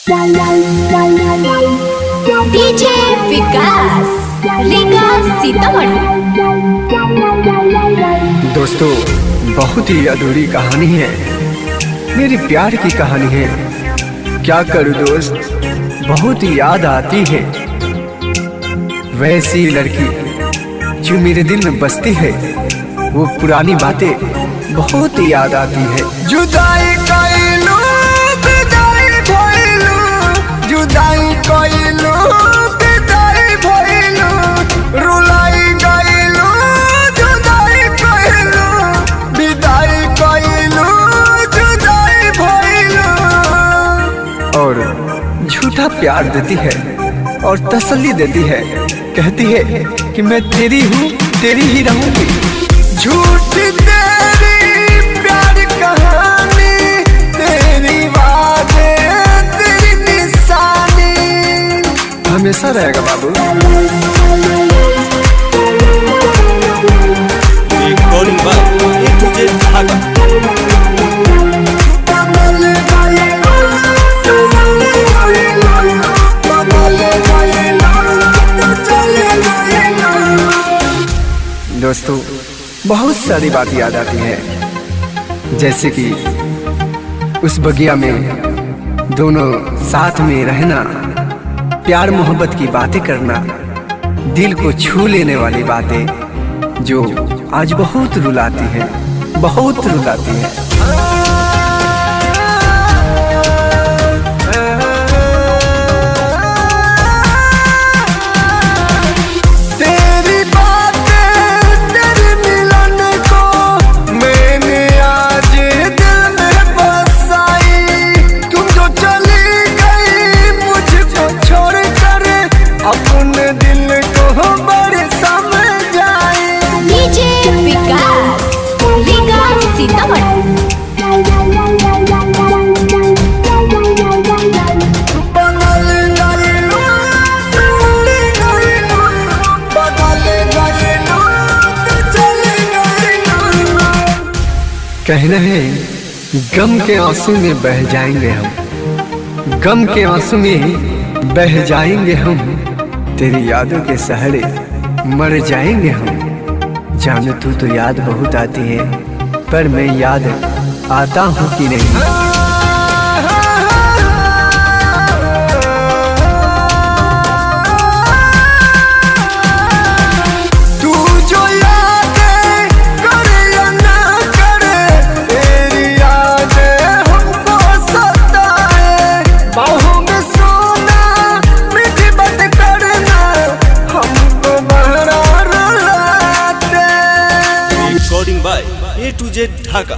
DJ विकास रीगा सीतामढ़ी। दोस्तों, बहुत ही अधूरी कहानी है, मेरी प्यार की कहानी है। क्या करूं दोस्त, बहुत ही याद आती है वैसी लड़की जो मेरे दिल में बसती है। वो पुरानी बातें बहुत ही याद आती है। जुदाई कइलू, विदाई भइलू, जुदाई कइलू, विदाई भइलू, रुलाई गइलू, जुदाई कइलू, विदाई कइलू, जुदाई भइलू। और झूठा प्यार देती है और तसल्ली देती है, कहती है कि मैं तेरी हूँ, तेरी ही रहूंगी। झूठी तेरी प्यार कहानी, तेरी वादे, तेरी निशानी हमेशा रहेगा बाबू। दोस्तों, बहुत सारी बात याद आती है, जैसे कि उस बगिया में दोनों साथ में रहना, प्यार मोहब्बत की बातें करना, दिल को छू लेने वाली बातें जो आज बहुत रुलाती है, बहुत रुलाती है। अपने दिल को बड़े समझाए। डीजे विकास रीगा सीतामढ़ी। कहना है गम के आंसू में बह जाएंगे हम, गम के आंसू में बह जाएंगे हम, तेरी यादों के सहारे मर जाएंगे हम। जानो तू तो याद बहुत आती है, पर मैं याद आता हूँ कि नहीं। तू जो यादें करे या ना करे, तेरी यादें हमको सताए। बाहों में सोना, मीठी बात करना, हमको बहरा रुलाते। Recording by A to Z Dhaka.